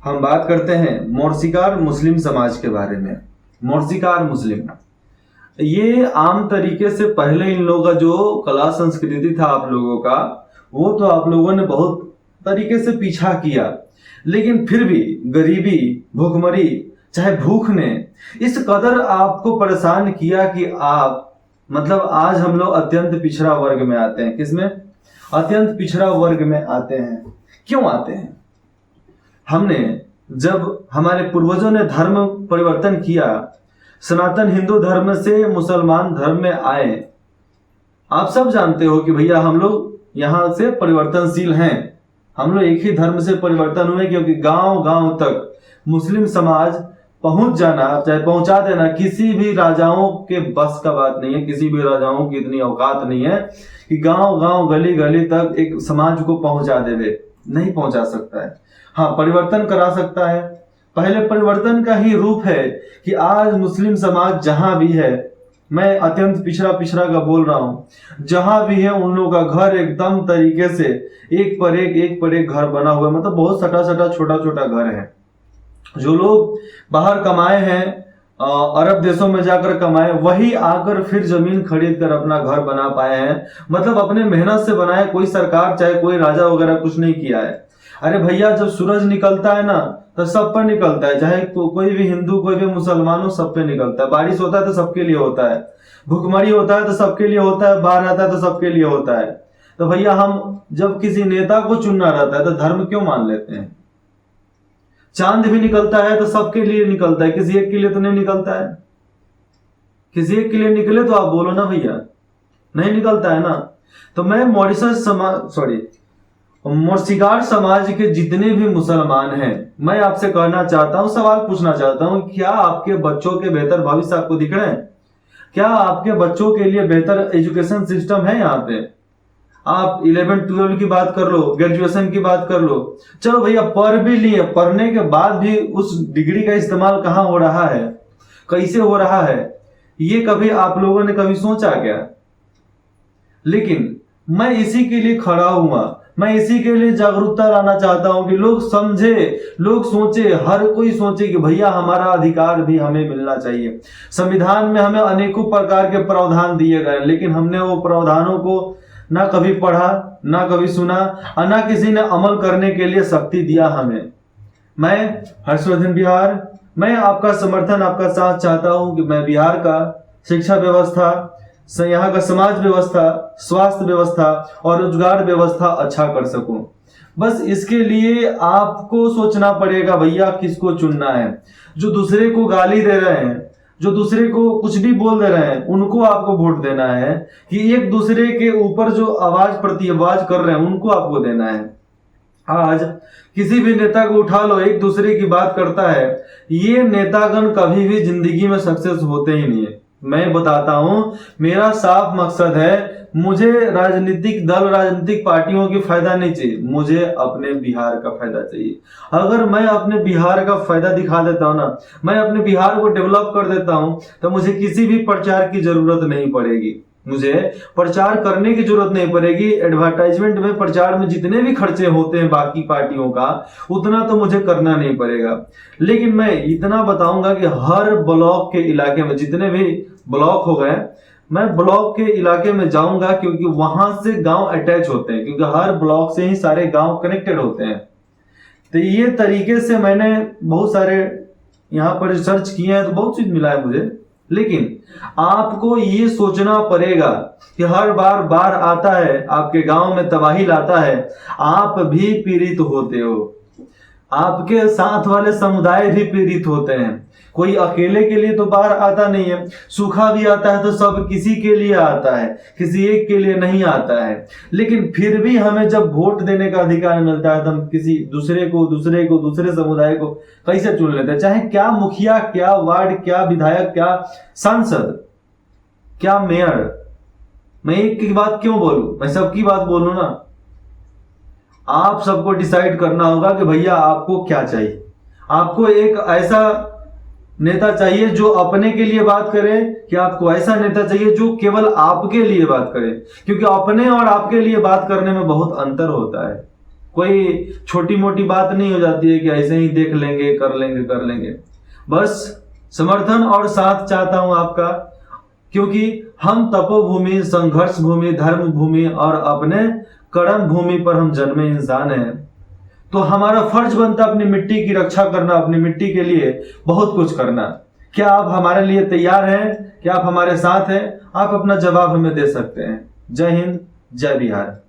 हम बात करते हैं मोर्शिकार मुस्लिम समाज के बारे में। मोर्शिकार मुस्लिम ये आम तरीके से पहले इन लोगों का जो कला संस्कृति था आप लोगों का, वो तो आप लोगों ने बहुत तरीके से पीछा किया, लेकिन फिर भी गरीबी, भूखमरी, चाहे भूख ने इस कदर आपको परेशान किया कि आप मतलब आज हम लोग अत्यंत पिछड़ा वर्ग में आते हैं। किसमें? अत्यंत पिछड़ा वर्ग में आते हैं। क्यों आते हैं? हमने जब हमारे पूर्वजों ने धर्म परिवर्तन किया, सनातन हिंदू धर्म से मुसलमान धर्म में आए, आप सब जानते हो कि भैया हम लोग यहां से परिवर्तनशील हैं, हम लोग एक ही धर्म से परिवर्तन हुए, क्योंकि गांव गांव तक मुस्लिम समाज पहुंच जाना, चाहे पहुंचा देना, किसी भी राजाओं के बस का बात नहीं है। किसी भी राजाओं की इतनी औकात नहीं है कि गांव गांव गली गली तक एक समाज को पहुंचा देवे। नहीं पहुंचा सकता है। हाँ, परिवर्तन करा सकता है। पहले परिवर्तन का ही रूप है कि आज मुस्लिम समाज जहां भी है, मैं अत्यंत पिछड़ा का बोल रहा हूं, जहां भी है उन लोगों का घर एकदम तरीके से एक पर एक घर बना हुआ है। मतलब बहुत सटा छोटा घर है। जो लोग बाहर कमाए हैं, अरब देशों में जाकर कमाए, वही आकर फिर जमीन खरीद कर अपना घर बना पाए हैं। मतलब अपने मेहनत से बनाए, कोई सरकार चाहे कोई राजा वगैरह कुछ नहीं किया है। अरे भैया, जब सूरज निकलता है ना तो सब पर निकलता है, चाहे कोई भी हिंदू कोई भी मुसलमान हो, सब पे निकलता है। बारिश होता है तो सबके लिए होता है, भूखमरी होता है तो सबके लिए होता है, बाढ़ आता है तो सबके लिए होता है। तो भैया हम जब किसी नेता को चुनना रहता है तो धर्म क्यों मान लेते हैं? चांद भी निकलता है तो सबके लिए निकलता है, किसी एक के लिए तो नहीं निकलता है। किसी एक के लिए निकले तो आप बोलो ना भैया, नहीं निकलता है ना। तो मैं मोर्शिकार समाज के जितने भी मुसलमान हैं, मैं आपसे कहना चाहता हूं, सवाल पूछना चाहता हूं, क्या आपके बच्चों के बेहतर भविष्य आपको दिख रहे हैं? क्या आपके बच्चों के लिए बेहतर एजुकेशन सिस्टम है? यहाँ पे आप 11-12 की बात कर लो, ग्रेजुएशन की बात कर लो, चलो भैया पढ़ भी लिए, पढ़ने के बाद भी उस डिग्री का इस्तेमाल कहाँ हो रहा है, कैसे हो रहा है, ये कभी आप लोगों ने कभी सोचा क्या? लेकिन मैं इसी के लिए खड़ा हुआ, मैं इसी के लिए जागरूकता लाना चाहता हूं कि लोग समझे, लोग सोचे, हर कोई सोचे कि भैया हमारा अधिकार भी हमें मिलना चाहिए। संविधान में हमें अनेकों प्रकार के प्रावधान दिए गए, लेकिन हमने वो प्रावधानों को ना कभी पढ़ा, ना कभी सुना, और ना किसी ने अमल करने के लिए शक्ति दिया हमें। मैं हर्षवर्धन बिहार, मैं आपका समर्थन, आपका साथ चाहता हूं कि मैं बिहार का शिक्षा व्यवस्था, यहाँ का समाज व्यवस्था, स्वास्थ्य व्यवस्था और रोजगार व्यवस्था अच्छा कर सकूं। बस इसके लिए आपको सोचना पड़ेगा भैया किसको चुनना है। जो दूसरे को गाली दे रहे हैं, जो दूसरे को कुछ भी बोल दे रहे हैं, उनको आपको वोट देना है, कि एक दूसरे के ऊपर जो आवाज प्रति आवाज कर रहे हैं उनको आपको देना है। आज किसी भी नेता को उठा लो, एक दूसरे की बात करता है, ये नेतागण कभी भी जिंदगी में सक्सेस होते ही नहीं है। मैं बताता हूं, मेरा साफ मकसद है, मुझे राजनीतिक दल, राजनीतिक पार्टियों की फायदा नहीं चाहिए, मुझे अपने बिहार का फायदा चाहिए। अगर मैं अपने बिहार का फायदा दिखा देता हूं ना, मैं अपने बिहार को डेवलप कर देता हूं, तो मुझे किसी भी प्रचार की जरूरत नहीं पड़ेगी। मुझे प्रचार करने की जरूरत नहीं पड़ेगी। एडवर्टाइजमेंट में, प्रचार में जितने भी खर्चे होते हैं बाकी पार्टियों का, उतना तो मुझे करना नहीं पड़ेगा। लेकिन मैं इतना बताऊंगा कि हर ब्लॉक के इलाके में, जितने भी ब्लॉक हो गए, मैं ब्लॉक के इलाके में जाऊंगा, क्योंकि वहां से गांव अटैच होते हैं, क्योंकि हर ब्लॉक से ही सारे गांव कनेक्टेड होते हैं। तो ये तरीके से मैंने बहुत सारे यहाँ पर रिसर्च किए हैं, तो बहुत चीज मिला है मुझे। लेकिन आपको ये सोचना पड़ेगा कि हर बार आता है, आपके गांव में तबाही लाता है, आप भी पीड़ित होते हो, आपके साथ वाले समुदाय भी पीड़ित होते हैं। कोई अकेले के लिए तो बाहर आता नहीं है। सूखा भी आता है तो सब किसी के लिए आता है, किसी एक के लिए नहीं आता है। लेकिन फिर भी हमें जब वोट देने का अधिकार मिलता है तो हम किसी दूसरे समुदाय को कैसे चुन लेते हैं? चाहे क्या मुखिया, क्या वार्ड, क्या विधायक, क्या सांसद, क्या मेयर। मैं एक की बात क्यों बोलूं, मैं सबकी बात बोलूं ना। आप सबको डिसाइड करना होगा कि भैया आपको क्या चाहिए। आपको एक ऐसा नेता चाहिए जो अपने के लिए बात करे, कि आपको ऐसा नेता चाहिए जो केवल आपके लिए बात करे? क्योंकि अपने और आपके लिए बात करने में बहुत अंतर होता है। कोई छोटी मोटी बात नहीं हो जाती है कि ऐसे ही देख लेंगे, कर लेंगे कर लेंगे। बस समर्थन और साथ चाहता हूं आपका, क्योंकि हम तपोभूमि, संघर्ष भूमि, धर्म भूमि और अपने कर्म भूमि पर हम जन्मे इंसान हैं। तो हमारा फर्ज बनता है अपनी मिट्टी की रक्षा करना, अपनी मिट्टी के लिए बहुत कुछ करना। क्या आप हमारे लिए तैयार हैं? क्या आप हमारे साथ हैं? आप अपना जवाब हमें दे सकते हैं। जय हिंद, जय बिहार।